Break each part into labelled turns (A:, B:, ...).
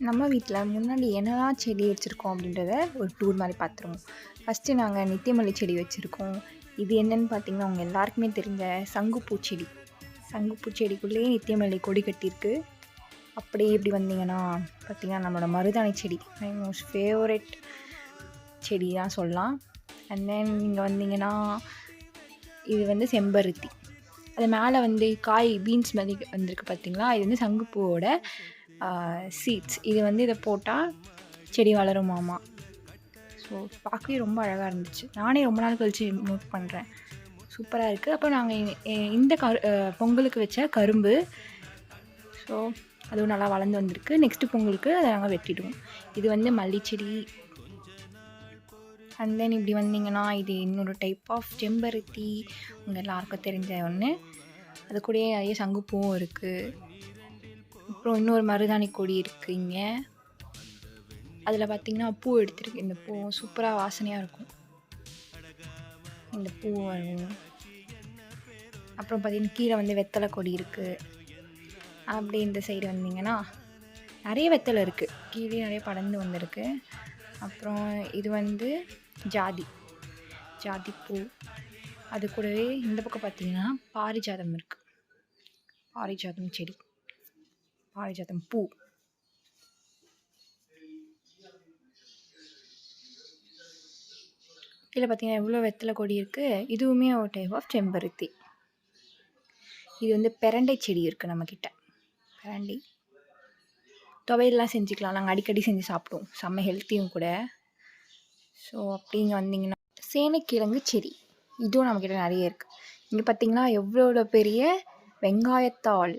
A: நம்ம வீட்டில் முன்னாடி என்னெல்லாம் செடி வச்சுருக்கோம் அப்படின்றத ஒரு டூர் மாதிரி பார்த்துருவோம். ஃபஸ்ட்டு நாங்கள் நித்தியமல்லி செடி வச்சுருக்கோம். இது என்னென்னு பார்த்தீங்கன்னா அவங்க எல்லாருக்குமே தெரிஞ்ச சங்குப்பூ செடி. சங்குப்பூ செடிக்குள்ளேயே நித்தியமல்லி கொடி கட்டியிருக்கு. அப்படியே இப்படி வந்தீங்கன்னா பார்த்திங்கன்னா நம்மளோட மருதாணி செடி, மை மோஸ்ட் ஃபேவரட் செடி தான் சொல்லலாம். அண்ட் தென் இங்கே வந்தீங்கன்னா இது வந்து செம்பருத்தி. அது மேலே வந்து காய் பீன்ஸ் மாதிரி வந்திருக்கு பார்த்திங்களா, இது வந்து சங்குப்பூவோட சீட்ஸ். இது வந்து இதை போட்டால் செடி வளருமாமா. ஸோ பார்க்கவே ரொம்ப அழகாக இருந்துச்சு. நானே ரொம்ப நாள் கழிச்சு நோட் பண்ணுறேன், சூப்பராக இருக்குது. அப்போ நாங்கள் இந்த பொங்கலுக்கு வச்ச கரும்பு, ஸோ அதுவும் நல்லா வளர்ந்து வந்திருக்கு. நெக்ஸ்ட்டு பொங்கலுக்கு அதை நாங்கள் வெட்டிடுவோம். இது வந்து மல்லிச்செடி. அண்ட் தென் இப்படி வந்தீங்கன்னா இது இன்னொரு டைப் ஆஃப் செம்பருத்தி, உங்கள் எல்லாருக்கும் தெரிஞ்ச ஒன்று. அது கூடயே நிறைய சங்குப்பூவும் இருக்குது. அப்புறம் இன்னொரு மருதாணி கொடி இருக்குது இங்கே. அதில் பார்த்திங்கன்னா பூ எடுத்துருக்கு. இந்த பூ சூப்பராக வாசனையாக இருக்கும், இந்த பூ வரும். அப்புறம் பார்த்திங்கன்னா கீழே வந்து வெத்தலை கொடி இருக்குது. அப்படி இந்த சைடு வந்தீங்கன்னா நிறைய வெத்தலை இருக்குது, கீழே நிறைய படர்ந்து வந்திருக்கு. அப்புறம் இது வந்து ஜாதி பூ. அது கூடவே இந்த பக்கம் பார்த்திங்கன்னா பாரிஜாதம் இருக்குது, பாரிஜாதம் செடி, பாரிஜாதம் பூ. இதில் பார்த்திங்கன்னா எவ்வளோ வெத்தலை கொடி இருக்குது. இதுவுமே ஒரு டைப் ஆஃப் செம்பருத்தி. இது வந்து பெரண்டை செடி இருக்குது நம்மக்கிட்ட. பெரண்டை துவையெல்லாம் செஞ்சுக்கலாம், நாங்கள் அடிக்கடி செஞ்சு சாப்பிடுவோம், செம்ம ஹெல்த்தியும் கூட. ஸோ அப்படி இங்கே வந்தீங்கன்னா சேனைக்கிழங்கு செடி, இதுவும் நம்மக்கிட்ட நிறைய இருக்குது. இங்கே பார்த்திங்கன்னா எவ்வளோ பெரிய வெங்காயத்தாள்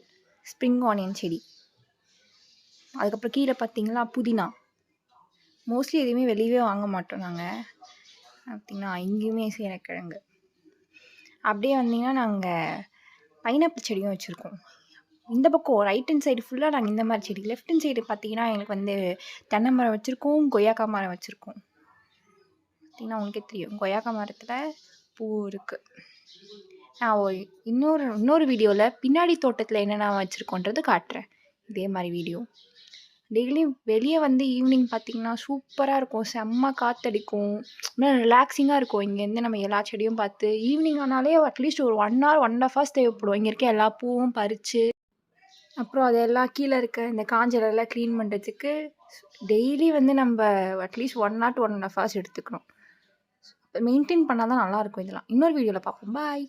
A: ஸ்ப்ரிங் ஆனியன் செடி. அதுக்கப்புறம் கீழே பார்த்திங்கன்னா புதினா. மோஸ்ட்லி எதுவுமே வெளியவே வாங்க மாட்டோம் நாங்கள். பார்த்திங்கன்னா இங்கேயுமே சேனைக்கிழங்கு. அப்படியே வந்தீங்கன்னா நாங்கள் பைனாப்பிள் செடியும் வச்சுருக்கோம். இந்த பக்கம் ரைட் ஹேண்ட் சைடு ஃபுல்லாக நாங்கள் இந்த மாதிரி செடி. லெஃப்ட் ஹேண்ட் சைடு பார்த்திங்கன்னா எங்களுக்கு வந்து தென்னை மரம் வச்சுருக்கோம், கொய்யாக்காய் மரம் வச்சுருக்கோம். பார்த்திங்கன்னா உங்களுக்கே தெரியும், கொய்யாக்காய் மரத்தில் பூ இருக்குது. நான் இன்னொரு வீடியோவில் பின்னாடி தோட்டத்தில் என்னென்ன வச்சுருக்கோன்றது காட்டுறேன். இதே மாதிரி வீடியோ டெய்லியும் வெளியே வந்து ஈவினிங் பார்த்திங்கன்னா சூப்பராக இருக்கும், செம்ம காற்றடிக்கும், இன்னும் ரிலாக்ஸிங்காக இருக்கும். இங்கேருந்து நம்ம எல்லா செடியும் பார்த்து ஈவினிங் ஆனாலே அட்லீஸ்ட் ஒரு 1 hour 1.5 hours தேவைப்படும் இங்கே இருக்க எல்லா பூவும் பறித்து. அப்புறம் அதெல்லாம் கீழே இருக்க இந்த காஞ்சலெல்லாம் க்ளீன் பண்ணுறதுக்கு டெய்லி வந்து நம்ம அட்லீஸ்ட் 1 hour to 1.5 hours எடுத்துக்கணும். மெயின்டைன் பண்ணால் தான் நல்லாயிருக்கும். இதெல்லாம் இன்னொரு வீடியோவில் பார்ப்போம். பாய்.